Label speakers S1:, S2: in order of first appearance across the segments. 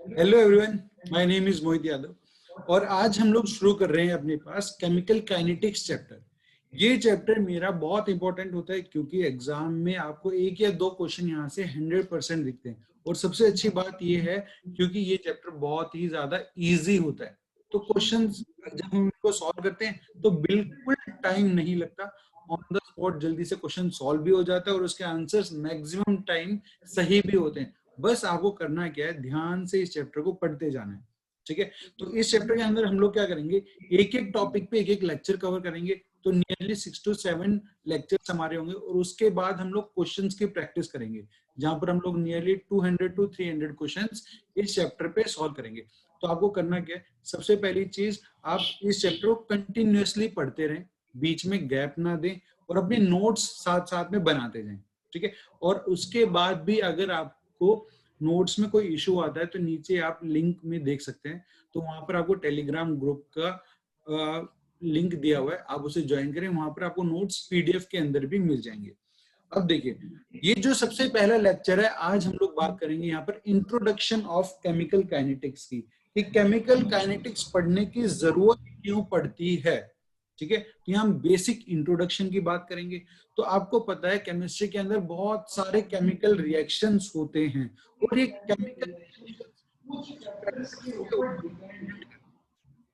S1: Hello everyone, my name is Mohit Yadav और आज हम लोग शुरू कर रहे हैं अपने पास केमिकल काइनेटिक्स चैप्टर। ये चैप्टर मेरा बहुत इंपॉर्टेंट होता है क्योंकि एग्जाम में आपको एक या दो क्वेश्चन यहाँ से 100% दिखते हैं। और सबसे अच्छी बात ये है क्योंकि ये चैप्टर बहुत ही ज्यादा इजी होता है, तो क्वेश्चंस जब हम इनको सॉल्व करते हैं तो बिल्कुल टाइम नहीं लगता। ऑन द स्पॉट जल्दी से क्वेश्चन सॉल्व भी हो जाता है और उसके आंसर्स मैक्सिमम टाइम सही भी होते हैं। बस आपको करना क्या है, ध्यान से इस चैप्टर को पढ़ते जाना है। ठीक है, तो इस चैप्टर के अंदर हम लोग क्या करेंगे, एक एक टॉपिक पे एक एक लेक्चर कवर करेंगे। तो नियरली 6 to 7 लेक्चर्स हमारे होंगे और उसके बाद हम लोग क्वेश्चंस की प्रैक्टिस करेंगे, जहां पर हम लोग नियरली 200 to 300 क्वेश्चंस इस चैप्टर पे सॉल्व करेंगे। तो आपको करना क्या है, सबसे पहली चीज आप इस चैप्टर को कंटिन्यूअसली पढ़ते रहें, बीच में गैप ना दें और अपने नोट्स साथ साथ में बनाते जाएं। ठीक है, और उसके बाद भी अगर आपको नोट्स में कोई इशू आता है तो नीचे आप लिंक में देख सकते हैं, तो वहां पर आपको टेलीग्राम ग्रुप का लिंक दिया हुआ है, आप उसे ज्वाइन करें, वहां पर आपको नोट्स पीडीएफ के अंदर भी मिल जाएंगे। अब देखिए, ये जो सबसे पहला लेक्चर है, आज हम लोग बात करेंगे यहाँ पर इंट्रोडक्शन ऑफ केमिकल काइनेटिक्स की, कि केमिकल काइनेटिक्स पढ़ने की जरूरत क्यों पड़ती है। ठीक है, तो यहाँ हम बेसिक इंट्रोडक्शन की बात करेंगे। तो आपको पता है केमिस्ट्री के अंदर बहुत सारे केमिकल रिएक्शंस होते हैं और ये केमिकल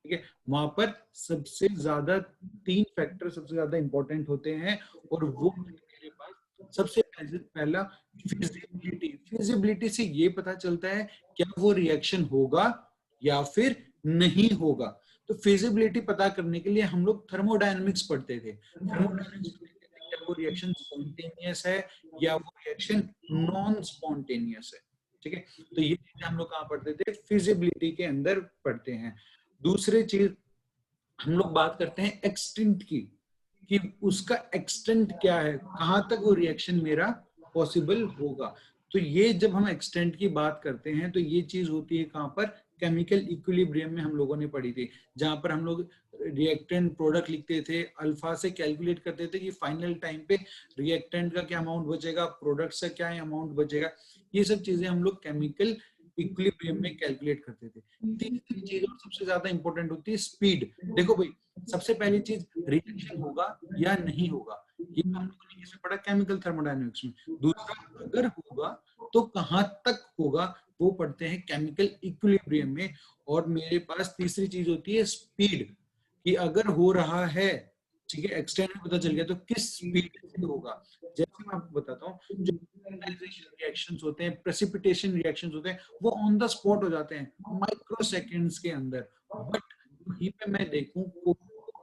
S1: ठीक है, वहां पर सबसे ज्यादा 3 फैक्टर सबसे ज्यादा इंपॉर्टेंट होते हैं और वो मेरे पास सबसे पहला फिजिबिलिटी। फिजिबिलिटी से ये पता चलता है क्या वो रिएक्शन होगा या फिर नहीं होगा। तो फिजिबिलिटी पता करने के लिए हम लोग थर्मोडायनेमिक्स पढ़ते थे। थर्मोडायनेमिक्स में कहते हैं क्या वो रिएक्शन स्पॉन्टेनियस है या वो रिएक्शन नॉन स्पॉन्टेनियस है। ठीक है, तो ये चीजें हम लोग कहाँ पढ़ते थे, फिजिबिलिटी के अंदर पढ़ते हैं। दूसरी चीज हम लोग बात करते हैं एक्सटेंट की, कि उसका एक्सटेंट क्या है, कहां तक वो रिएक्शन मेरा पॉसिबल होगा। तो ये जब हम एक्सटेंट की बात करते हैं तो ये चीज होती है कहां पर, केमिकल इक्विलिब्रियम में हम लोगों ने पढ़ी थी, जहां पर हम लोग रिएक्टेंट प्रोडक्ट लिखते थे, अल्फा से कैलकुलेट करते थे कि फाइनल टाइम पे रिएक्टेंट का क्या अमाउंट बचेगा, प्रोडक्ट से क्या अमाउंट बचेगा। ये सब चीजें हम लोग केमिकल इक्विलिब्रियम में कैलकुलेट करते थे। तीसरी चीज और सबसे ज्यादा इंपॉर्टेंट होती है स्पीड। देखो भाई, सबसे पहली चीज रिएक्शन होगा या नहीं होगा, ये हम लोगों ने किसमें पढ़ा, केमिकल थर्मोडायनेमिक्स में। दूसरा, अगर होगा तो कहां तक होगा, वो पढ़ते हैं केमिकल इक्विलिब्रियम में। और मेरे पास तीसरी चीज होती है स्पीड, कि अगर हो रहा है, ठीक है, एक्सटेंड में पता चल गया तो किस स्पीड से होगा। जैसे मैं आपको बताता हूँ, जो रिएक्शंस होते हैं, प्रेसिपिटेशन रिएक्शंस होते हैं, वो ऑन द स्पॉट हो जाते हैं माइक्रो सेकेंड्स के अंदर। बट वहीं पे मैं देखूं को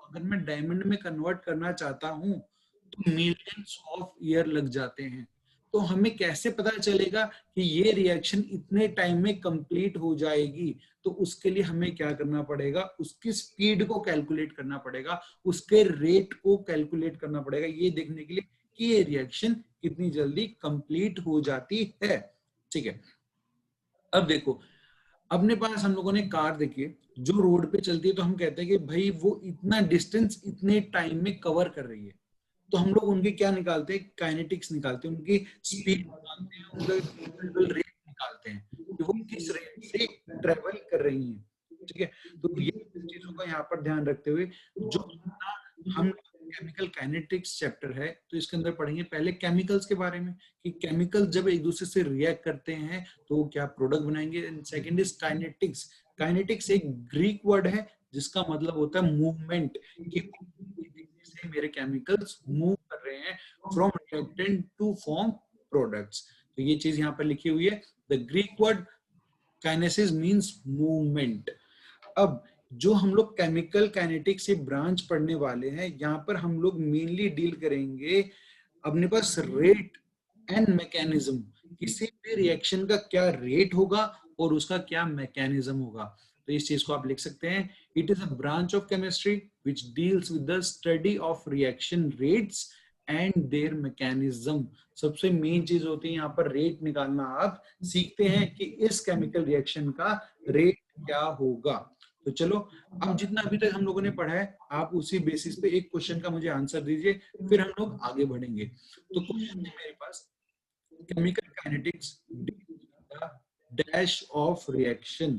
S1: अगर मैं डायमंड में कन्वर्ट करना चाहता हूं तो मिलियंस ऑफ ईयर लग जाते हैं। तो हमें कैसे पता चलेगा कि ये रिएक्शन इतने टाइम में कंप्लीट हो जाएगी, तो उसके लिए हमें क्या करना पड़ेगा, उसकी स्पीड को कैलकुलेट करना पड़ेगा, उसके रेट को कैलकुलेट करना पड़ेगा, ये देखने के लिए कि ये रिएक्शन कितनी जल्दी कंप्लीट हो जाती है। ठीक है, अब देखो, अपने पास हम लोगों ने कार देखी है जो रोड पे चलती है, तो हम कहते हैं कि भाई वो इतना डिस्टेंस इतने टाइम में कवर कर रही है। तो हम लोग उनकी क्या निकालते हैं, काइनेटिक्स निकालते हैं, उनकी स्पीड निकालते हैं, उनका रेट निकालते हैं कि वो किस रेट से ट्रेवल कर रही हैं। ठीक है, तो ये चीजों का यहाँ पर ध्यान रखते हुए जो अपना हम केमिकल काइनेटिक्स चैप्टर है, तो इसके अंदर पढ़ेंगे पहले केमिकल्स के बारे में, कि केमिकल्स जब एक दूसरे से रिएक्ट करते हैं तो क्या प्रोडक्ट बनाएंगे। And second is kinetics. Kinetics एक ग्रीक वर्ड है जिसका मतलब होता है मूवमेंट, कि से मेरे केमिकल्स मूव कर रहे हैं from reactant to form products. तो ये चीज यहाँ पर लिखी हुई है, the Greek word kinesis means movement. अब जो हम लोग केमिकल काइनेटिक्स से ब्रांच पढ़ने वाले हैं, यहाँ पर हम लोग मेनली डील करेंगे अपने पास रेट एंड मैकेनिज्म, किसी भी रिएक्शन का क्या रेट होगा और उसका क्या मैकेनिज्म होगा। तो इस चीज को आप लिख सकते हैं, it is a branch of chemistry which deals with the study of reaction rates and there mechanism. सबसे मेन चीज होती है यहाँ पर रेट निकालना। आप सीखते हैं कि इस केमिकल रिएक्शन का रेट क्या होगा। तो चलो, अब जितना अभी तक हम लोगों ने पढ़ा है, आप उसी बेसिस पे एक क्वेश्चन का मुझे आंसर दीजिए, फिर हम लोग आगे बढ़ेंगे। तो क्वेश्चन है मेरे पास, chemical kinetics dash of reaction.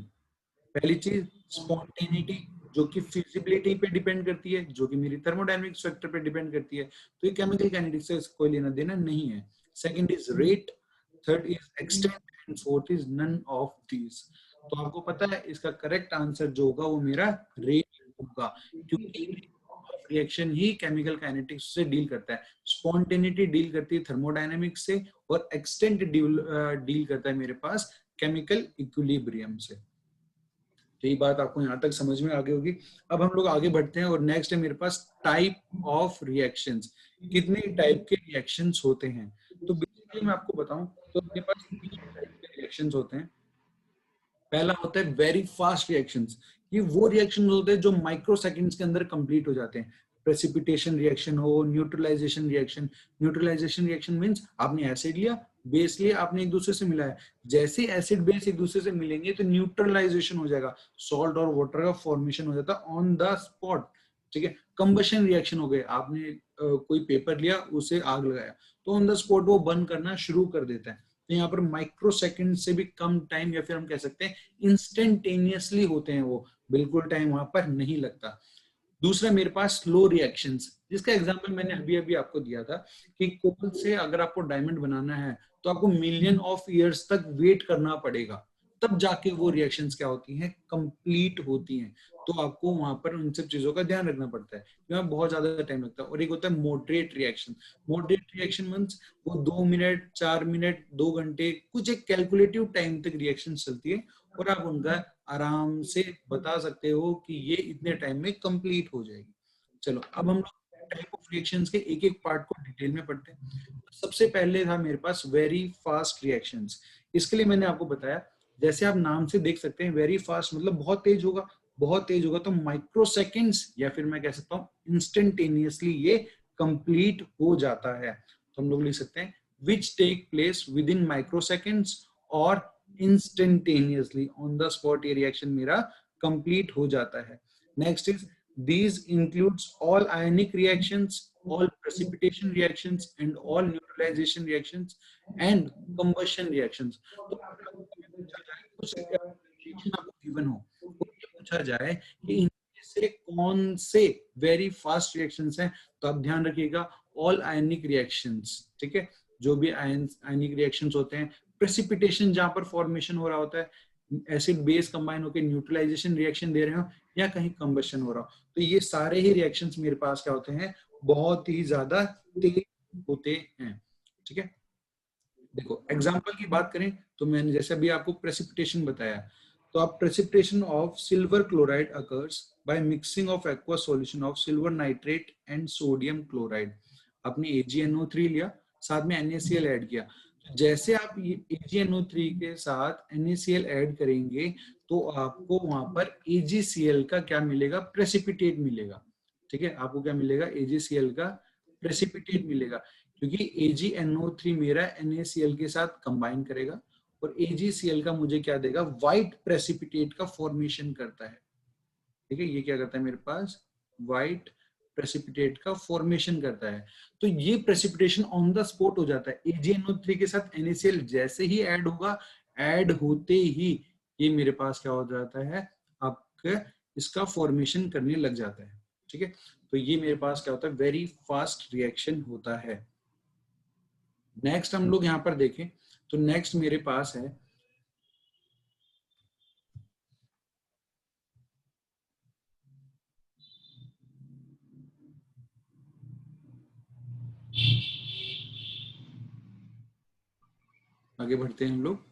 S1: पहली चीज स्पॉन्टेनिटी, जो कि फिजिबिलिटी पे डिपेंड करती है, जो कि मेरी थर्मोडायनेमिक्स फैक्टर पे डिपेंड करती है, तो ये केमिकल काइनेटिक्स से कोई लेना देना नहीं है। Second is rate, third is extent and fourth is none of these. तो आपको पता है इसका करेक्ट आंसर जो होगा वो मेरा रेट होगा, क्योंकि रिएक्शन ही केमिकल काइनेटिक्स से डील करता है। स्पॉन्टेनिटी डील करती है थर्मोडायनेमिक्स से, और एक्सटेंट डील करता है मेरे पास केमिकल इक्विलिब्रियम से। तो ये बात आपको यहाँ तक समझ में आ गई होगी। अब हम लोग आगे बढ़ते हैं और नेक्स्ट है मेरे पास टाइप ऑफ रिएक्शंस। कितने टाइप के रिएक्शंस होते हैं? तो बेसिकली मैं आपको बताऊं तो मेरे पास तीन टाइप के रिएक्शंस होते हैं। पहला होता है वेरी फास्ट रिएक्शंस। ये वो रिएक्शन होते हैं जो माइक्रो सेकंड्स के अंदर कंप्लीट हो जाते हैं। प्रेसिपिटेशन रिएक्शन हो, neutralisation reaction. Neutralisation reaction means आपने एसिड लिया, बेस लिया, आपने एक दूसरे से मिलाया। जैसे एसिड बेस एक दूसरे से मिलेंगे तो न्यूट्रलाइजेशन हो जाएगा, सॉल्ट और वाटर का फॉर्मेशन हो जाता है ऑन द स्पॉट। ठीक है। कंबशन रिएक्शन हो गए, आपने कोई पेपर लिया, उसे आग लगाया, तो ऑन द स्पॉट वो बर्न करना शुरू कर देता है। तो यहाँ पर माइक्रो सेकंड से भी कम टाइम, या फिर हम कह सकते हैं इंस्टेंटेनियसली होते हैं वो, बिल्कुल टाइम वहां पर नहीं लगता। दूसरा मेरे पास स्लो रिएक्शंस, जिसका एग्जांपल मैंने अभी अभी आपको दिया था कि कोल से अगर आपको डायमंड बनाना है तो आपको मिलियन ऑफ ईयर्स तक वेट करना पड़ेगा, तब जाके वो रिएक्शंस क्या होती हैं, कंप्लीट होती हैं। तो आपको वहां पर उन सब चीजों का ध्यान रखना पड़ता है, क्योंकि बहुत ज्यादा टाइम लगता है। और एक होता है moderate reaction. Moderate reaction means वो 2 मिनट, 4 मिनट, 2 घंटे, कुछ एक कैलकुलेटिव टाइम तक रिएक्शन चलती है, और आप उनका आराम से बता सकते हो कि ये इतने टाइम में कंप्लीट हो जाएगी। चलो अब हम लोग टाइप ऑफ रिएक्शंस के एक एक पार्ट को डिटेल में पढ़ते हैं। सबसे पहले था मेरे पास वेरी फास्ट रिएक्शंस। इसके लिए मैंने आपको बताया, जैसे आप नाम से देख सकते हैं, वेरी फास्ट मतलब बहुत तेज होगा। बहुत तेज होगा तो माइक्रो सेकेंड्स, या फिर मैं कह सकता हूँ इंस्टेंटेनियसली ये कंप्लीट हो जाता है। तो हम लोग लिख सकते हैं which take place within microseconds और इंस्टेंटेनियसली, ऑन द स्पॉट ये रिएक्शन मेरा कंप्लीट हो जाता है। Next is these includes all ionic reactions, all precipitation reactions, and all neutralization reactions and combustion reactions। तो कुछ रिएक्शन आपको given हो और ये पूछा जाए कि इनमें से कौन से वेरी फास्ट रिएक्शंस हैं, तो आप ध्यान रखिएगा ऑल आयनिक रिएक्शंस। ठीक है, जो भी आयनिक रिएक्शंस होते हैं, प्रेसिपिटेशन जहां पर फॉर्मेशन हो रहा होता है, एसिड बेस कंबाइन होकर न्यूट्रलाइजेशन रिएक्शन दे रहे हो, या कहीं कंबशन हो रहा हो, तो ये सारे ही रिएक्शंस मेरे पास क्या होते हैं, बहुत ही ज्यादा तेज होते हैं। ठीक है, देखो एग्जांपल की बात करें तो मैंने जैसे अभी आपको प्रेसिपिटेशन बताया, तो आप precipitation of silver chloride occurs by mixing of aqua solution of silver nitrate and sodium chloride. आपने AgNO3 लिया, साथ में NaCl ऐड किया। जैसे आप AgNO3 के साथ NaCl ऐड करेंगे तो आपको वहां पर AgCl का क्या मिलेगा, प्रेसिपिटेट मिलेगा। ठीक है, आपको क्या मिलेगा, AgCl का प्रेसिपिटेट मिलेगा, क्योंकि AgNO3 मेरा NaCl के साथ कंबाइन करेगा और AgCl का मुझे क्या देगा, व्हाइट प्रेसिपिटेट का फॉर्मेशन करता है। ठीक है, ये क्या करता है मेरे पास, व्हाइट प्रेसिपिटेट का फॉर्मेशन करता है। तो ये प्रेसिपिटेशन ऑन द स्पॉट हो जाता है। AgNO3 के साथ NaCl जैसे ही ऐड होगा, ऐड होते ही ये मेरे पास क्या हो जाता है, आपका इसका फॉर्मेशन करने लग जाता है। ठीक है, तो ये मेरे पास क्या होता है, वेरी फास्ट रिएक्शन होता है। नेक्स्ट हम लोग यहाँ पर देखें तो नेक्स्ट मेरे पास है आगे बढ़ते हैं हम लोग।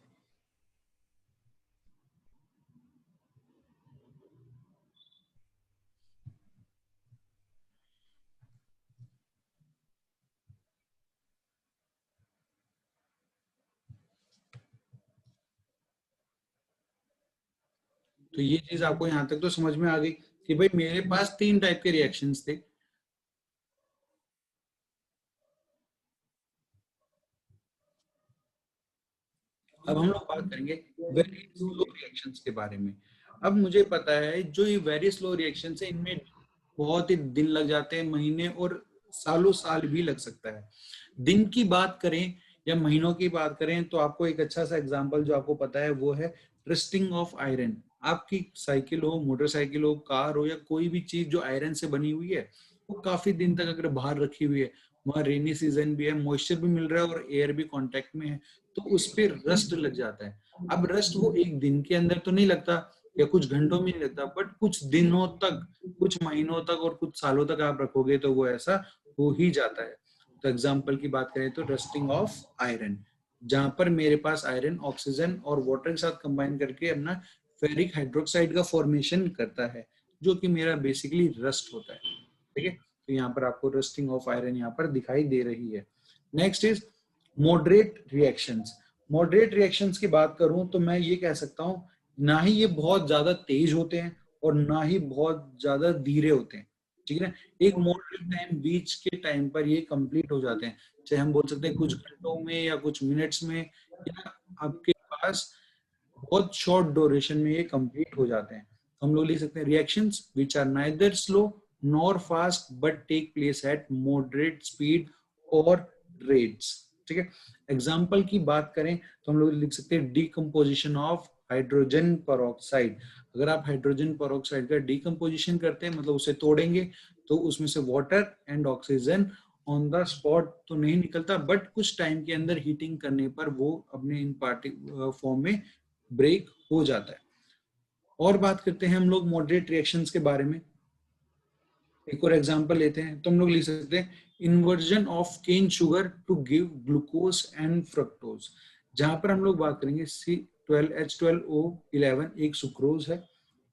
S1: तो ये चीज आपको यहाँ तक तो समझ में आ गई कि भाई मेरे पास तीन टाइप के रिएक्शंस थे। अब हम लोग बात करेंगे वेरी स्लो रिएक्शंस के बारे में। अब मुझे पता है जो ये वेरी स्लो रिएक्शंस है, इनमें बहुत ही दिन लग जाते हैं, महीने और सालों साल भी लग सकता है। दिन की बात करें या महीनों की बात करें तो आपको एक अच्छा सा एग्जांपल जो आपको पता है वो है रस्टिंग ऑफ आयरन। आपकी साइकिल हो, मोटरसाइकिल हो, कार हो या कोई भी चीज जो आयरन से बनी हुई है वो काफी दिन तक अगर बाहर रखी हुई है, वहाँ रेनी सीजन भी है, मॉइस्चर भी मिल रहा है और एयर भी कांटेक्ट में है, तो उस पर रस्ट लग जाता है। अब रस्ट वो एक दिन के अंदर तो नहीं लगता या कुछ घंटों में नहीं लगता, बट कुछ दिनों तक, कुछ महीनों तक और कुछ सालों तक आप रखोगे तो वो ऐसा हो ही जाता है। तो एग्जाम्पल की बात करें तो रस्टिंग ऑफ आयरन, जहां पर मेरे पास आयरन ऑक्सीजन और वाटर के साथ कंबाइन करके अपना फेरिक हाइड्रोक्साइड का फॉर्मेशन करता है, जो कि मेरा बेसिकली रस्ट होता है। ठीक है, तो यहाँ पर आपको रस्टिंग ऑफ आयरन यहाँ पर दिखाई दे रही है। Next is moderate reactions. Moderate reactions की बात करूं तो मैं ये कह सकता हूं, ना ही ये बहुत ज्यादा तेज होते हैं और ना ही बहुत ज्यादा धीरे होते हैं। ठीक है ना, एक मॉडरेट टाइम, बीच के टाइम पर ये कंप्लीट हो जाते हैं, चाहे हम बोल सकते हैं कुछ घंटों में या कुछ मिनट्स में, या आपके पास बहुत शॉर्ट ड्यूरेशन में ये कंप्लीट हो जाते हैं। हम लोग लिख सकते हैं reactions which are neither slow nor fast but take place at moderate speed और रेट्स। ठीक है, एग्जाम्पल की बात करें तो हम लोग लिख सकते हैं डीकम्पोजिशन ऑफ हाइड्रोजन परऑक्साइड। अगर आप हाइड्रोजन परऑक्साइड का डीकम्पोजिशन करते हैं, मतलब उसे तोड़ेंगे, तो उसमें से water and oxygen on the spot तो नहीं निकलता, बट कुछ टाइम के अंदर हीटिंग करने पर वो अपने इन पार्टी फॉर्म में ब्रेक हो जाता है। और बात करते हैं हम लोग मॉडरेट रिएक्शंस के बारे में। एक और एग्जांपल लेते हैं तो हम लोग लिख सकते हैं inversion of cane sugar to give glucose and fructose. जहां पर हम लोग बात करेंगे C12H12O11 एक सुक्रोज है,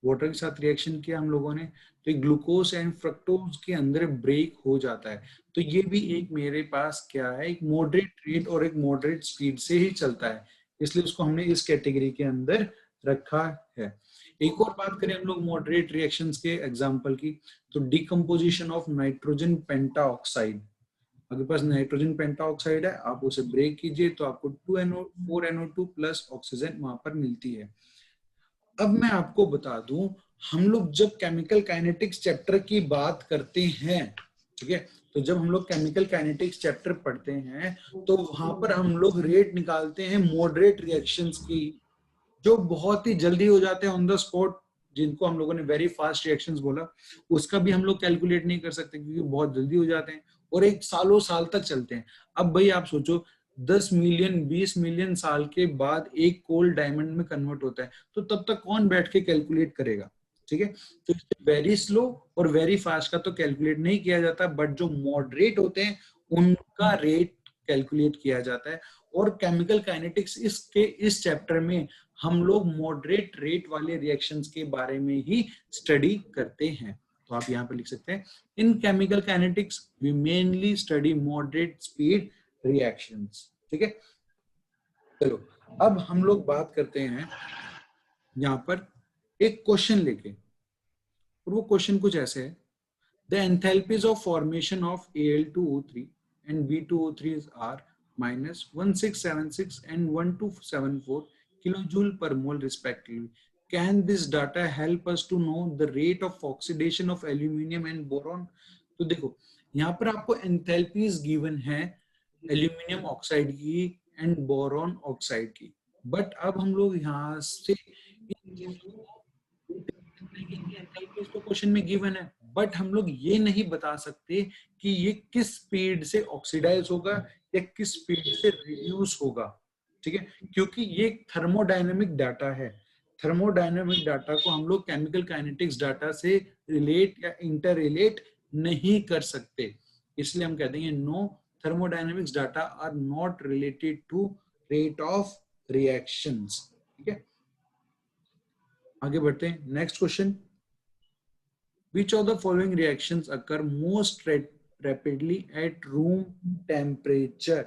S1: वाटर के साथ रिएक्शन किया हम लोगों ने, तो एक ग्लूकोज एंड फ्रक्टोज के अंदर ब्रेक हो जाता है। तो ये भी एक मेरे पास क्या है, एक मॉडरेट रेट और एक मॉडरेट स्पीड से ही चलता है, इसलिए उसको हमने इस कैटेगरी के अंदर रखा है। एक और बात करें हम लोग मॉडरेट रिएक्शंस के एग्जांपल की, तो डिकम्पोजिशन ऑफ नाइट्रोजन पेंटाऑक्साइड। आपके पास नाइट्रोजन पेंटाऑक्साइड है, आप उसे ब्रेक कीजिए तो आपको 4NO2 प्लस ऑक्सीजन वहां पर मिलती है। अब मैं आपको बता दूं, हम लोग जब केमिकल काइनेटिक्स चैप्टर की बात करते हैं, ठीक है, तो जब हम लोग केमिकल काइनेटिक्स चैप्टर पढ़ते हैं तो वहां पर हम लोग रेट निकालते हैं मॉडरेट रिएक्शंस की, जो बहुत ही जल्दी हो जाते हैं ऑन द स्पॉट, जिनको हम लोगों ने वेरी फास्ट रिएक्शंस बोला, उसका भी हम लोग कैलकुलेट नहीं कर सकते क्योंकि बहुत जल्दी हो जाते हैं और एक सालों साल तक चलते हैं। अब भाई आप सोचो 10 मिलियन 20 मिलियन साल के बाद एक कोल्ड डायमंड में कन्वर्ट होता है, तो तब तक कौन बैठ के कैलकुलेट करेगा। ठीक है, तो वेरी स्लो और वेरी फास्ट का तो कैलकुलेट नहीं किया जाता, बट जो मॉडरेट होते हैं उनका रेट कैलकुलेट किया जाता है। और केमिकल काइनेटिक्स इसके इस चैप्टर में हम लोग मॉडरेट रेट वाले रिएक्शंस के बारे में ही स्टडी करते हैं। तो आप यहाँ पे लिख सकते हैं in chemical kinetics we mainly study moderate speed reactions. ठीक है, चलो अब हम लोग बात करते हैं यहाँ पर एक क्वेश्चन लेके, और वो क्वेश्चन कुछ ऐसे है, the enthalpies of formation of Al2O3 and B2O3 are -1676 and 1274 kilojoule per mole respectively. Can this data help us to know the rate of oxidation of aluminium and boron? तो देखो यहाँ पर आपको एंथैल्पीज गिवन है aluminium oxide की and boron oxide की, but अब हम लोग यहाँ से इन चीजों को एंथैल्पीज तो क्वेश्चन में गिवन है, बट हम लोग ये नहीं बता सकते कि ये किस स्पीड से ऑक्सीडाइज होगा या किस स्पीड से रिड्यूस होगा। ठीक है, क्योंकि ये थर्मोडायनेमिक डाटा है, थर्मोडायनेमिक डाटा को हम लोग केमिकल काइनेटिक्स डाटा से रिलेट या इंटर रिलेट नहीं कर सकते, इसलिए हम कहते हैं no, thermodynamics data are not related to rate of reactions. ठीक है, आगे बढ़ते हैं next question, which of the following reactions occur most rapidly at room temperature?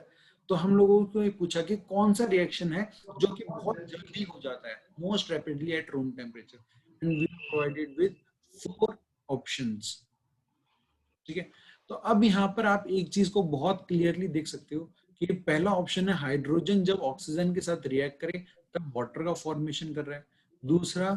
S1: तो हम लोगों को ये पूछा कि कौन सा रिएक्शन है जो कि बहुत जल्दी हो जाता है most rapidly at room temperature, and we provided with 4 options. ठीक है, तो अब यहाँ पर आप एक चीज को बहुत क्लियरली देख सकते हो कि पहला ऑप्शन है हाइड्रोजन जब ऑक्सीजन के साथ रिएक्ट करे तब वाटर का फॉर्मेशन कर रहा है, दूसरा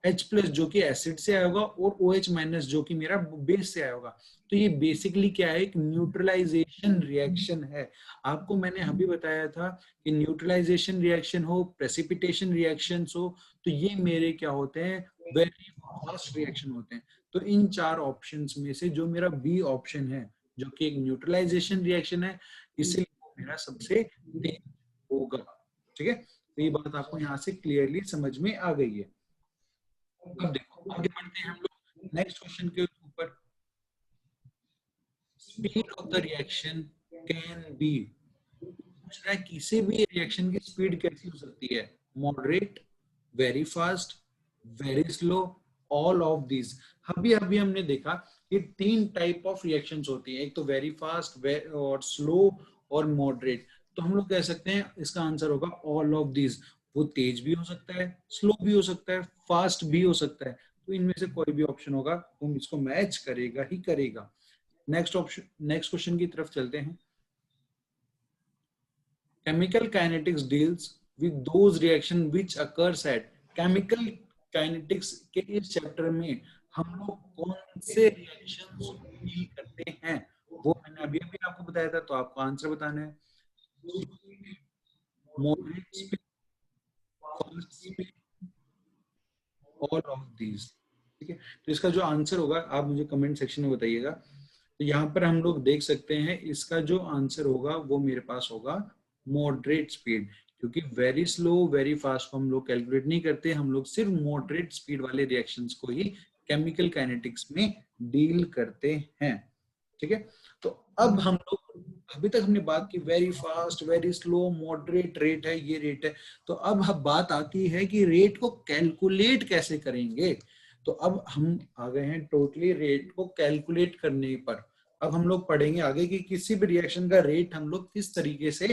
S1: H प्लस जो कि एसिड से आया होगा और OH माइनस जो कि मेरा बेस से आया होगा। तो ये बेसिकली क्या है, एक न्यूट्रलाइजेशन रिएक्शन है। आपको मैंने अभी बताया था कि न्यूट्रलाइजेशन रिएक्शन हो, प्रेसिपिटेशन रिएक्शंस हो, तो ये मेरे क्या होते हैं, वेरी फास्ट रिएक्शन होते हैं। तो इन चार ऑप्शंस में से जो मेरा बी ऑप्शन है, जो कि एक न्यूट्रलाइजेशन रिएक्शन है, इसलिए वो मेरा सबसे तेज होगा। ठीक है, तो ये बात आपको यहाँ से क्लियरली समझ में आ गई है। अब देखो आगे बढ़ते हैं हम लोग नेक्स्ट क्वेश्चन के ऊपर। Speed of the reaction can be, पूछ रहा है किसी भी रिएक्शन की स्पीड कैसी हो सकती है, moderate, very fast, very slow, all of these. अभी अभी हमने देखा कि तीन टाइप ऑफ रिएक्शंस होती है, एक तो वेरी फास्ट और स्लो और मॉडरेट। तो हम लोग कह सकते हैं इसका आंसर होगा ऑल ऑफ दीज। वो तेज भी हो सकता है, स्लो भी हो सकता है, फास्ट भी हो सकता है। तो इनमें से कोई भी ऑप्शन होगा वो इसको मैच करेगा ही करेगा। नेक्स्ट ऑप्शन, नेक्स्ट क्वेश्चन की तरफ चलते हैं। Chemical kinetics deals with those reaction which occurs at, chemical kinetics के इस चैप्टर में हम लोग कौन से रिएक्शंस को डील करते हैं, वो मैंने अभी अभी आपको बताया था। तो आपको आंसर बताना है, moderate speed, fast speed, all of these. ठीक है, तो इसका जो आंसर होगा आप मुझे कमेंट सेक्शन में बताइएगा। तो यहाँ पर हम लोग देख सकते हैं इसका जो आंसर होगा वो मेरे पास होगा मॉडरेट स्पीड, क्योंकि वेरी स्लो वेरी फास्ट को हम लोग कैलकुलेट नहीं करते, हम लोग सिर्फ मॉडरेट स्पीड वाले रिएक्शंस को ही केमिकल काइनेटिक्स में डील करते हैं। ठीक है, तो अब हम लोग, अभी तक हमने बात की very fast, very slow, moderate, rate है, ये रेट है। तो अब बात आती है कि रेट को कैलकुलेट कैसे करेंगे। तो अब हम आ गए हैं टोटली रेट को कैलकुलेट करने पर। अब हम लोग पढ़ेंगे आगे कि किसी भी रिएक्शन का रेट हम लोग किस तरीके से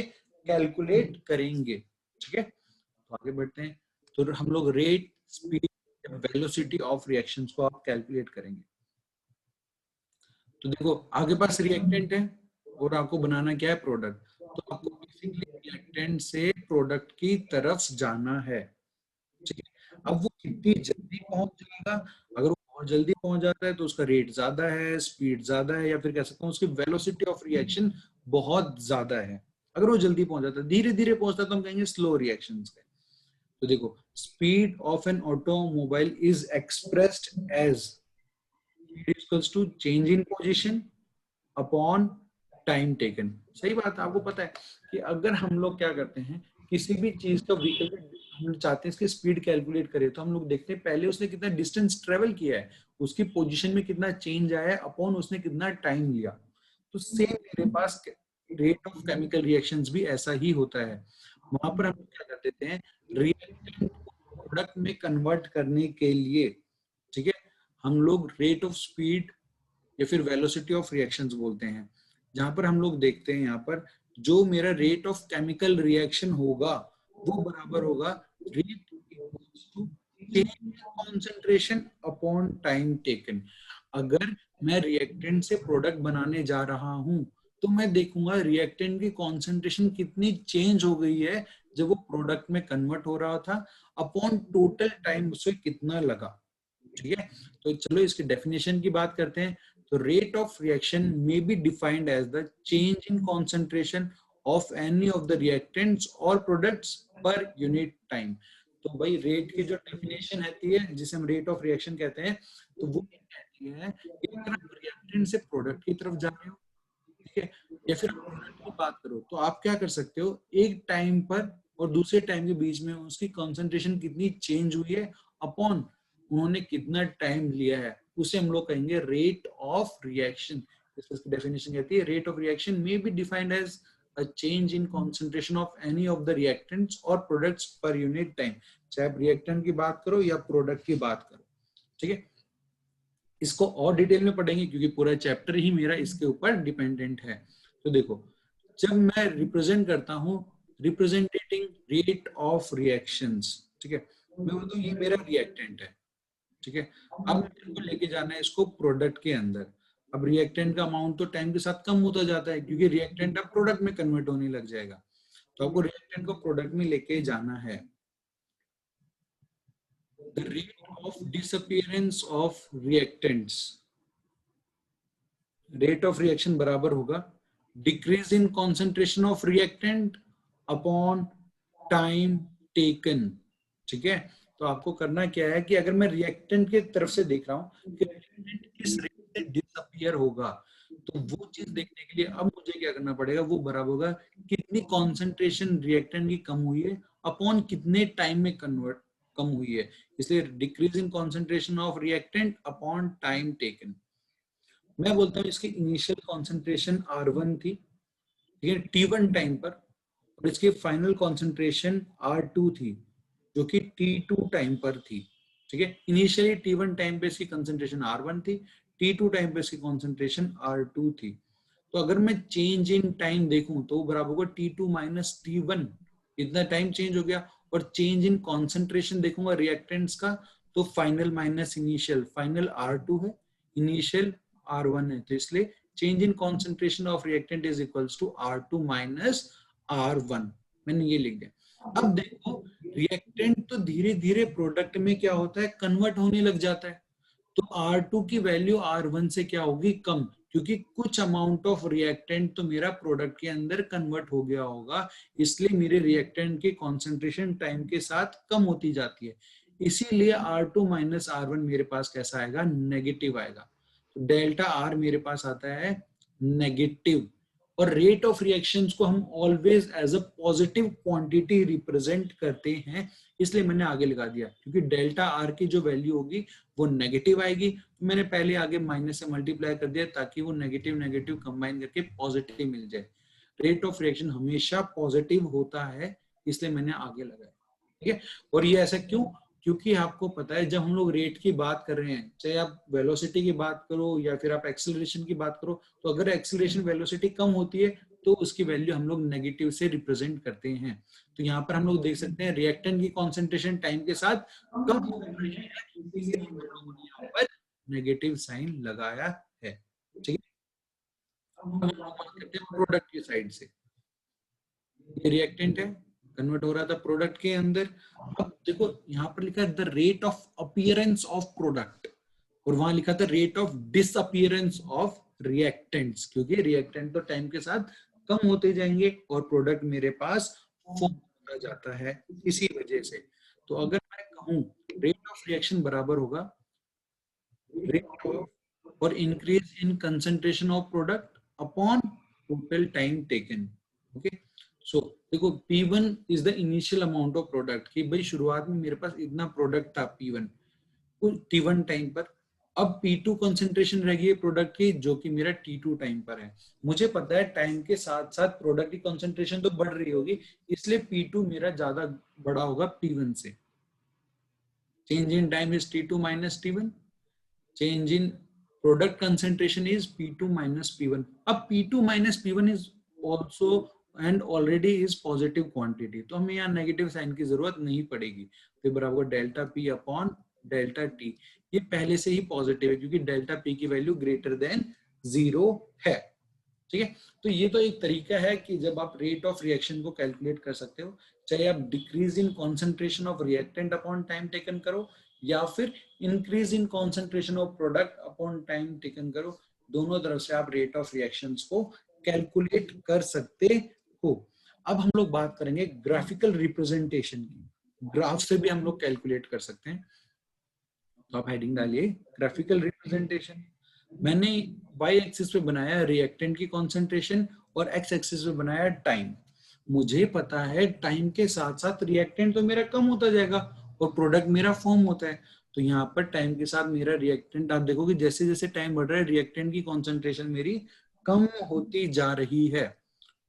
S1: कैलकुलेट करेंगे। ठीक है, तो आगे बढ़ते हैं। तो हम लोग rate, speed, velocity of reactions को आप कैलकुलेट करेंगे। तो देखो आगे पास रिएक्टेंट है और आपको बनाना क्या है, प्रोडक्ट। तो आपको बेसिकली रिएक्टेंट से प्रोडक्ट की तरफ जाना है। ठीक है, अब वो कितनी जल्दी पहुंच जाएगा, अगर वो बहुत जल्दी पहुंच जाता है तो उसका रेट ज्यादा है, स्पीड ज्यादा है, या फिर कह सकता हूँ उसकी वेलोसिटी ऑफ रिएक्शन बहुत ज्यादा है। अगर वो जल्दी पहुंच जाता है, धीरे धीरे पहुंचता है तो हम कहेंगे स्लो रिएक्शन है। तो देखो, speed of an automobile is expressed as equals to change in position upon time taken. सही बात है, आपको पता है कि अगर हम लोग क्या करते हैं, किसी भी चीज का व्हीकल, हम चाहते हैं इसकी स्पीड कैलकुलेट करें, तो हम लोग देखते हैं पहले उसने कितना डिस्टेंस ट्रेवल किया है, उसकी पोजीशन में कितना चेंज आया है, अपॉन उसने कितना टाइम लिया। तो सेम मेरे पास रेट ऑफ केमिकल रिएक्शंस भी ऐसा ही होता है। वहां पर हम क्या कर देते हैं, रिएक्टेंट को प्रोडक्ट में कन्वर्ट करने के लिए, ठीक है, हम लोग रेट ऑफ स्पीड या फिर वेलोसिटी ऑफ रिएक्शंस बोलते हैं। जहां पर हम लोग देखते हैं यहाँ पर जो मेरा रेट ऑफ केमिकल रिएक्शन होगा वो बराबर होगा rate equals to change concentration upon time taken. अगर मैं रिएक्टेंट से प्रोडक्ट बनाने जा रहा हूं तो मैं देखूंगा रिएक्टेंट की कॉन्सेंट्रेशन कितनी चेंज हो गई है जब वो प्रोडक्ट में कन्वर्ट हो रहा था, अपॉन टोटल टाइम उसे कितना लगा। ठीक है, तो चलो इसकी डेफिनेशन की बात करते हैं। तो rate of reaction may be defined as the change in concentration of any of the reactants और प्रोडक्ट्स पर यूनिट टाइम। तो भाई रेट की जो डेफिनेशन रहती है जिसे हम रेट ऑफ रिएक्शन कहते हैं, तो वो कहती है कि अगर आप रिएक्टेंट से प्रोडक्ट की तरफ जा रहे हो, ठीक है, या फिर प्रोडक्ट की बात करो, तो आप क्या कर सकते हो, एक टाइम पर और दूसरे टाइम के बीच में उसकी कॉन्सेंट्रेशन कितनी चेंज हुई है अपॉन उन्होंने कितना टाइम लिया है, उसे हम लोग कहेंगे रेट ऑफ रिएक्शन। इसकी डेफिनेशन कहती है rate of reaction may be defined as a change in concentration of any of the reactants or products per unit time। चाहे आप रिएक्टेंट की बात करो या प्रोडक्ट की बात करो। ठीक है, इसको और डिटेल में पढ़ेंगे क्योंकि पूरा चैप्टर ही मेरा इसके ऊपर डिपेंडेंट है। तो देखो, जब मैं रिप्रेजेंट करता हूँ, रिप्रेजेंटेटिंग रेट ऑफ रिएक्शंस, ठीक है, मैं बोलता हूँ ये मेरा रिएक्टेंट है। ठीक है, अब मेरे को लेके जाना है इसको प्रोडक्ट के अंदर। अब रिएक्टेंट का अमाउंट तो टाइम के साथ कम होता जाता है क्योंकि रिएक्टेंट अब प्रोडक्ट में कन्वर्ट होने लग जाएगा। तो आपको रिएक्टेंट को प्रोडक्ट में लेके जाना है। The rate of disappearance of reactants, rate of reaction बराबर होगा decrease in concentration of reactant upon time taken. ठीक है, तो आपको करना क्या है कि अगर मैं रिएक्टेंट की तरफ से देख रहा हूं कि रिएक्टेंट किस रेट से डिसअपियर होगा, तो वो चीज देखने के लिए अब मुझे क्या करना पड़ेगा, वो बराबर होगा कितनी कॉन्सेंट्रेशन रिएक्टेंट की कम हुई है अपॉन कितने टाइम में कन्वर्ट कम हुई है, इसलिए decrease in concentration of reactant upon time taken. मैं बोलता हूँ इसकी इनिशियल कॉन्सेंट्रेशन R1 थी, ठीक है, T1 टाइम पर, और इसकी फाइनल कॉन्सेंट्रेशन R2 थी जो कि T2 टाइम पर थी। ठीक है, इनिशियली T1 टाइम पे इसकी कंसेंट्रेशन R1 थी, T2 टाइम पे इसकी कंसेंट्रेशन R2 थी। तो अगर मैं चेंज इन टाइम देखूं तो बराबर होगा T2 माइनस T1, इतना टाइम चेंज हो गया। और चेंज इन कॉन्सेंट्रेशन देखूंगा रिएक्टेंट्स का, तो final minus initial, final R2 है, इनिशियल R1 है, तो इसलिए change in concentration of reactant is equals to R2 minus R1, मैंने ये लिख दिया। अब देखो रिएक्टेंट तो धीरे धीरे प्रोडक्ट में क्या होता है, कन्वर्ट होने लग जाता है, तो R2 की वैल्यू R1 से क्या होगी, कम, क्योंकि कुछ अमाउंट ऑफ रिएक्टेंट तो मेरा प्रोडक्ट के अंदर कन्वर्ट हो गया होगा, इसलिए मेरे रिएक्टेंट की कॉन्सेंट्रेशन टाइम के साथ कम होती जाती है, इसीलिए R2 माइनस R1 मेरे पास कैसा आएगा, नेगेटिव आएगा। तो डेल्टा R मेरे पास आता है नेगेटिव। और रेट ऑफ रिएक्शंस को हम always as a positive quantity represent करते हैं, इसलिए मैंने आगे लगा दिया, क्योंकि डेल्टा आर की जो वैल्यू होगी वो नेगेटिव आएगी, तो मैंने पहले आगे माइनस से मल्टीप्लाई कर दिया ताकि वो नेगेटिव नेगेटिव कंबाइन करके पॉजिटिव मिल जाए। रेट ऑफ रिएक्शन हमेशा पॉजिटिव होता है, इसलिए मैंने आगे लगाया। ठीक है, और ये ऐसा क्यों, क्योंकि आपको पता है जब हम लोग रेट की बात कर रहे हैं, चाहे आप वेलोसिटी की बात करो या फिर आप एक्सेलरेशन की बात करो, तो अगर एक्सेलरेशन वेलोसिटी कम होती है तो उसकी वैल्यू हम लोग नेगेटिव से रिप्रेजेंट करते हैं। तो यहाँ पर हम लोग देख सकते हैं रिएक्टेंट की कॉन्सेंट्रेशन टाइम के साथ कम हो रही है, इसलिए हम लोगों ने यहाँ पर नेगेटिव साइन लगाया है। ठीक है, अब हम लोग बात करते हैं प्रोडक्ट की साइड से। ये रिएक्टेंट है, कन्वर्ट हो रहा था प्रोडक्ट के अंदर। अब देखो यहाँ पर लिखा है the rate of appearance of product, और वहां लिखा था rate of disappearance of reactants, क्योंकि रिएक्टेंट तो टाइम के साथ कम होते जाएंगे और प्रोडक्ट मेरे पास फॉर्म होता जाता है इसी वजह से। तो अगर मैं कहूं रेट ऑफ रिएक्शन बराबर होगा रेट ऑफ और increase in concentration of product upon total time taken. Okay, so देखो P1 is the initial amount of product, कि भाई शुरुआत में मेरे पास इतना प्रोडक्ट था P1 T1 टाइम पर, अब P2 कंसंट्रेशन रह गई है प्रोडक्ट की जो कि मेरा T2 टाइम पर है। मुझे पता है टाइम के साथ साथ प्रोडक्ट की कंसंट्रेशन तो बढ़ रही होगी, इसलिए P2 मेरा ज्यादा बड़ा होगा P1 से। Change in time is T2 minus T1, change in product concentration is P2 minus P1। अब P2 minus P1 is also and already is positive quantity, तो हमें यहाँ नेगेटिव साइन की जरूरत नहीं पड़ेगी, तो बराबर delta P upon delta T, ये पहले से ही पॉजिटिव है क्योंकि डेल्टा P की वैल्यू ग्रेटर देन 0 है। ठीक है, तो ये तो एक तरीका है कि जब आप रेट ऑफ रिएक्शन को कैलकुलेट कर सकते हो, चाहे आप decrease in concentration of reactant upon time taken करो या फिर increase in concentration of product upon time taken करो, दोनों तरफ से आप रेट ऑफ रिएक्शंस को कैलकुलेट कर सकते हो। अब हम लोग बात करेंगे ग्राफिकल रिप्रेजेंटेशन की, ग्राफ से भी हम लोग कैलकुलेट कर सकते हैं। तो आप हेडिंग डालिए ग्राफिकल रिप्रेजेंटेशन। मैंने वाई एक्सिस पे बनाया रिएक्टेंट की कॉन्सेंट्रेशन और एक्स एक्सिस पे बनाया टाइम। मुझे पता है टाइम के साथ साथ रिएक्टेंट तो मेरा कम होता जाएगा और प्रोडक्ट मेरा फॉर्म होता है, तो यहाँ पर टाइम के साथ मेरा रिएक्टेंट, आप देखोगे जैसे जैसे टाइम बढ़ रहा है रिएक्टेंट की कॉन्सेंट्रेशन मेरी कम होती जा रही है।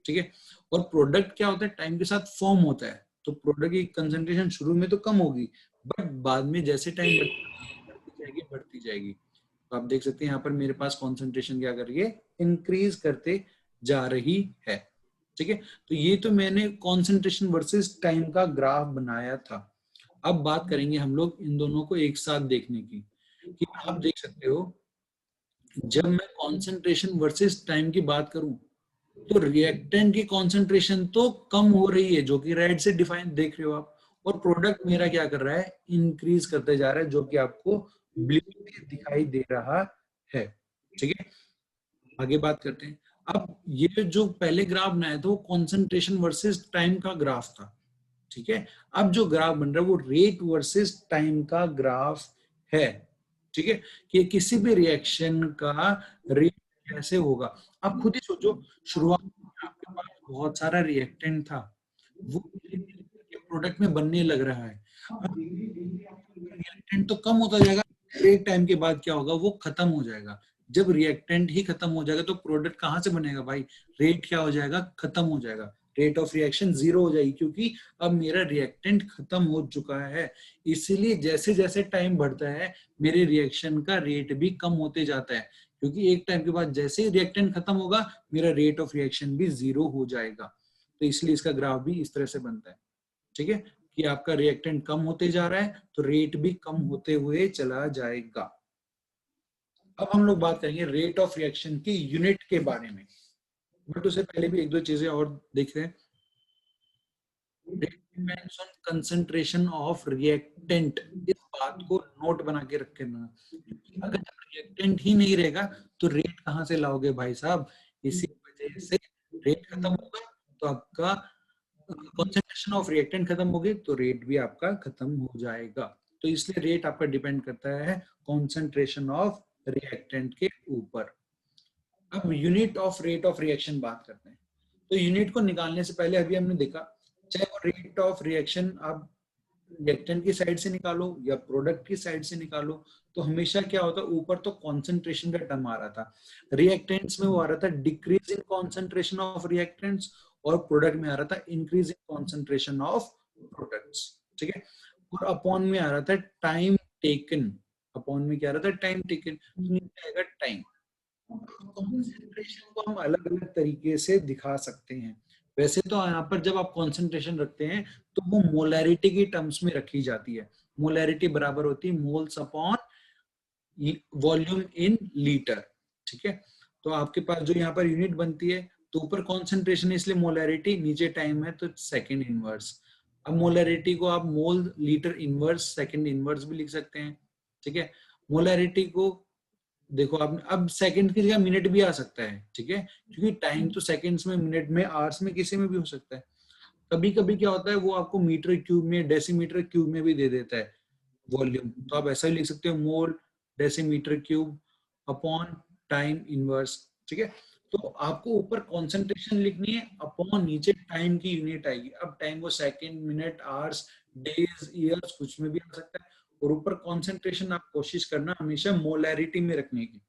S1: ठीक है, और प्रोडक्ट क्या होता है, टाइम के साथ फॉर्म होता है, तो प्रोडक्ट की कंसेंट्रेशन शुरू में तो कम होगी बट बाद में जैसे टाइम बढ़ती जाएगी। तो आप देख सकते हैं यहाँ पर मेरे पास कॉन्सेंट्रेशन क्या कर रही है, इंक्रीज करते जा रही है। ठीक है, तो ये तो मैंने कॉन्सेंट्रेशन वर्सेस टाइम का ग्राफ बनाया था। अब बात करेंगे हम लोग इन दोनों को एक साथ देखने की, कि आप देख सकते हो जब मैं कॉन्सेंट्रेशन वर्सेस टाइम की बात करूं तो रिएक्टेंट की कॉन्सेंट्रेशन तो कम हो रही है जो कि रेड से डिफाइन देख रहे हो आप, और प्रोडक्ट मेरा क्या कर रहा है, इंक्रीज करते जा रहा है, जो कि आपको ब्लू में दिखाई दे रहा है। ठीक है, आगे बात करते हैं। अब ये जो पहले ग्राफ बनाया था वो कॉन्सेंट्रेशन वर्सेस टाइम का ग्राफ था। ठीक है, अब जो ग्राफ बन रहा है वो रेट वर्सेस टाइम का ग्राफ है। ठीक है, कि किसी भी रिएक्शन का रेट कैसे होगा। आप खुद ही सोचो, शुरुआत में आपके पास बहुत सारा रिएक्टेंट था, वो प्रोडक्ट में बनने लग रहा है। अब रिएक्टेंट तो कम होता जाएगा, एक टाइम के बाद क्या होगा, वो खत्म हो जाएगा। जब रिएक्टेंट ही खत्म हो जाएगा तो प्रोडक्ट कहाँ से बनेगा भाई, रेट क्या हो जाएगा, खत्म हो जाएगा, रेट ऑफ रिएक्शन जीरो हो जाएगी, क्योंकि अब मेरा रिएक्टेंट खत्म हो चुका है। इसीलिए जैसे जैसे टाइम बढ़ता है मेरे रिएक्शन का रेट भी कम होते जाता है, क्योंकि एक टाइम के बाद जैसे ही रिएक्टेंट खत्म होगा मेरा रेट ऑफ रिएक्शन भी जीरो हो जाएगा। तो इसलिए इसका ग्राफ भी इस तरह से बनता है। ठीक है, कि आपका रिएक्टेंट कम होते जा रहा है तो रेट भी कम होते हुए चला जाएगा। अब हम लोग बात करेंगे रेट ऑफ रिएक्शन की यूनिट के बारे में, बट उससे पहले भी एक दो चीजें और देख रहे हैं। Depends on concentration of reactant, इस बात को नोट बना के रख लेना, क्योंकि अगर रिएक्टेंट ही नहीं रहेगा तो रेट कहाँ से लाओगे भाई साहब। इसी वजह से रेट खत्म होगा तो आपका कंसंट्रेशन ऑफ रिएक्टेंट खत्म होगी तो रेट भी आपका खत्म हो जाएगा। तो इसलिए रेट आपका डिपेंड करता है कंसंट्रेशन ऑफ रिएक्टेंट के ऊपर। अब unit of rate of reaction बात करते हैं। तो यूनिट को निकालने से पहले अभी हमने देखा, चाहे वो रेट ऑफ रिएक्शन आप रिएक्टेंट की साइड से निकालो या प्रोडक्ट की साइड से निकालो, तो हमेशा क्या होता है, ऊपर तो कॉन्सेंट्रेशन का टर्म आ रहा था, रिएक्टेंट्स में वो आ रहा था decrease in concentration of reactants, और प्रोडक्ट में आ रहा था increase in concentration of products. ठीक है, और अपॉन में आ रहा था टाइम टेकन, अपॉन में क्या आ रहा था, टाइम टेकन, तो नीचे आएगा टाइम। कॉन्सेंट्रेशन को हम अलग अलग तरीके से दिखा सकते हैं। वैसे तो यहाँ पर जब आप कॉन्सेंट्रेशन रखते हैं तो वो मोलैरिटी की टर्म्स में रखी जाती है। मोलैरिटी बराबर होती है moles upon volume in litre. ठीक है, तो आपके पास जो यहाँ पर यूनिट बनती है, तो ऊपर कॉन्सेंट्रेशन है इसलिए मोलैरिटी, नीचे टाइम है तो सेकंड इनवर्स। अब मोलैरिटी को आप mole litre inverse second inverse भी लिख सकते हैं। ठीक है, मोलैरिटी को देखो आप, अब सेकंड की जगह मिनट भी आ सकता है। ठीक है, क्योंकि टाइम तो सेकंड्स में, मिनट में, आवर्स में, किसी में भी हो सकता है। कभी कभी क्या होता है वो आपको मीटर क्यूब में, डेसीमीटर क्यूब में भी दे देता है वॉल्यूम, तो आप ऐसा ही लिख सकते हो, mole decimetre cube upon time inverse. ठीक है, तो आपको ऊपर कॉन्सेंट्रेशन लिखनी है, अपॉन नीचे टाइम की यूनिट आएगी। अब टाइम वो second, minute, hours, days, years, कुछ में भी आ सकता है। और ऊपर कॉन्सेंट्रेशन आप कोशिश करना हमेशा मोलैरिटी में रखने की।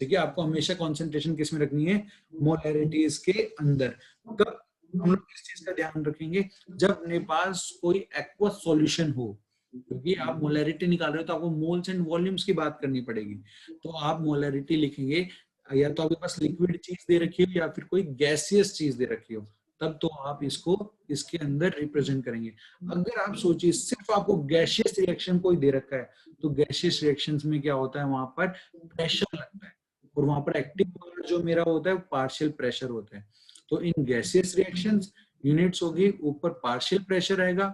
S1: ठीक है, आपको हमेशा कॉन्सेंट्रेशन किस में रखनी है, मोलैरिटीज के अंदर। कब हम लोग इस चीज का ध्यान रखेंगे, जब अपने पास कोई एक्वस सॉल्यूशन हो, क्योंकि आप मोलैरिटी निकाल रहे हो तो आपको मोल्स एंड वॉल्यूम्स की बात करनी पड़ेगी। तो आप मोलैरिटी लिखेंगे, या तो आपके पास लिक्विड चीज दे रखी हो या फिर कोई गैसियस चीज दे रखी हो, तब तो आप इसको इसके अंदर रिप्रेजेंट करेंगे। अगर आप सोचिए सिर्फ आपको गैसियस रिएक्शन कोई दे रखा है, तो गैसियस रिएक्शंस में क्या होता है, वहां पर प्रेशर लगता है, और वहां पर एक्टिव पावर जो मेरा होता है पार्शियल प्रेशर होता है। तो इन गैसियस रिएक्शंस यूनिट्स होगी, ऊपर पार्शियल प्रेशर आएगा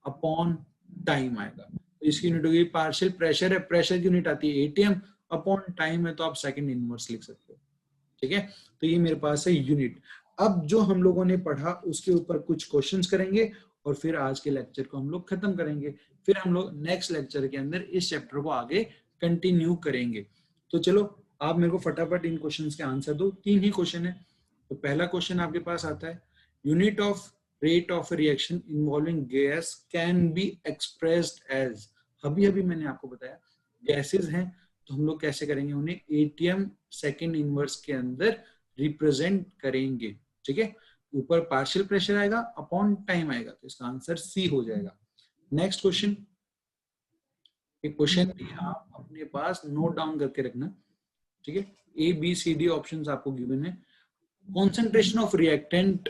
S1: अपॉन टाइम आएगा, तो इसकी यूनिट होगी पार्शियल प्रेशर है, प्रेशर की यूनिट आती है एटीएम, अपॉन टाइम है तो आप सेकंड इनवर्स लिख सकते हो। ठीक है, तो ये मेरे पास है यूनिट। अब जो हम लोगों ने पढ़ा उसके ऊपर कुछ क्वेश्चंस करेंगे और फिर आज के लेक्चर को हम लोग खत्म करेंगे। फिर हम लोग नेक्स्ट लेक्चर के अंदर इस चैप्टर को आगे कंटिन्यू करेंगे। तो चलो आप मेरे को फटाफट इन क्वेश्चंस के आंसर दो, तीन ही क्वेश्चन है। तो पहला क्वेश्चन आपके पास आता है, unit of rate of reaction involving gas can be expressed as. अभी अभी मैंने आपको बताया गैसेस हैं तो हम लोग कैसे करेंगे, उन्हें एटीएम सेकंड इनवर्स के अंदर रिप्रेजेंट करेंगे। ठीक है, ऊपर पार्शियल प्रेशर आएगा अपॉन टाइम आएगा, तो इसका आंसर सी हो जाएगा। नेक्स्ट क्वेश्चन, एक क्वेश्चन भी आप अपने पास नोट डाउन करके रखना। ठीक है, A B C D options आपको गिवन है। Concentration of reactant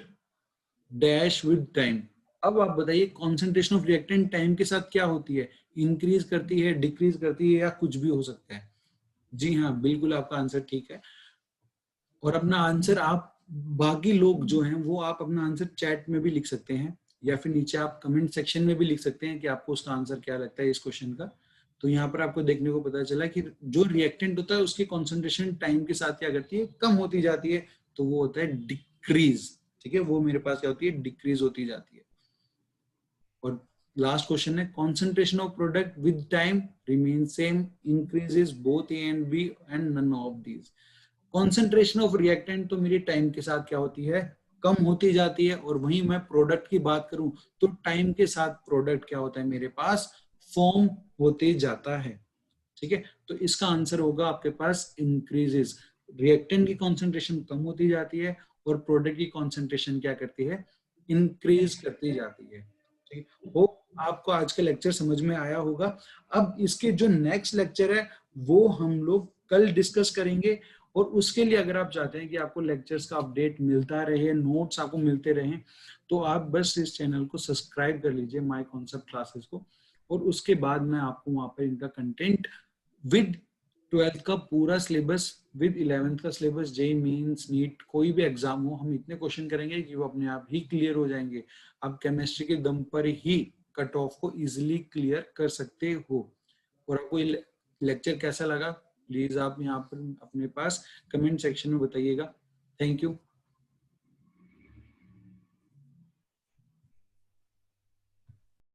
S1: dash with time. अब आप बताइए कॉन्सेंट्रेशन ऑफ रिएक्टेंट टाइम के साथ क्या होती है, इंक्रीज करती है, डिक्रीज करती है, या कुछ भी हो सकता है। जी हाँ, बिल्कुल आपका आंसर ठीक है। और अपना आंसर आप, बाकी लोग जो हैं वो आप अपना आंसर चैट में भी लिख सकते हैं, या फिर नीचे आप कमेंट सेक्शन में भी लिख सकते हैं कि आपको उसका आंसर क्या लगता है इस क्वेश्चन का। तो यहाँ पर आपको देखने को पता चला कि जो रिएक्टेंट होता है उसकी कॉन्सेंट्रेशन टाइम के साथ क्या करती है, कम होती जाती है, तो वो होता है डिक्रीज। ठीक है, वो मेरे पास क्या होती है, डिक्रीज होती जाती है। और लास्ट क्वेश्चन है, concentration of product with time remain same, increases both A and B and none of these. Concentration of reactant तो मेरी टाइम के साथ क्या होती है, कम होती जाती है, और वहीं मैं प्रोडक्ट की बात करूं तो टाइम के साथ प्रोडक्ट क्या होता है मेरे पास, फॉर्म होते जाता है। ठीक है, तो इसका आंसर होगा आपके पास इंक्रीजेस। रिएक्टेंट की कॉन्सेंट्रेशन कम होती जाती है और प्रोडक्ट की कॉन्सेंट्रेशन क्या करती है, इंक्रीज करती जाती है। ठीक है, होप आपको आज का लेक्चर समझ में आया होगा। अब इसके जो नेक्स्ट लेक्चर है वो हम लोग कल डिस्कस करेंगे, और उसके लिए अगर आप चाहते हैं कि आपको लेक्चर्स का अपडेट मिलता रहे, नोट्स आपको मिलते रहे, तो आप बस इस चैनल को सब्सक्राइब कर लीजिए, माय कॉन्सेप्ट क्लासेस को, और उसके बाद मैं आपको वहां पर इनका कंटेंट विद 12th का पूरा सिलेबस, विद 11th का सिलेबस, जेई मेंस नीट कोई भी एग्जाम हो, हम इतने क्वेश्चन करेंगे कि वो अपने आप ही क्लियर हो जाएंगे। आप केमिस्ट्री के दम पर ही कट ऑफ को इजीली क्लियर कर सकते हो। और आपको ये लेक्चर कैसा लगा, प्लीज आप यहाँ पर अपने पास कमेंट सेक्शन में बताइएगा। Thank you.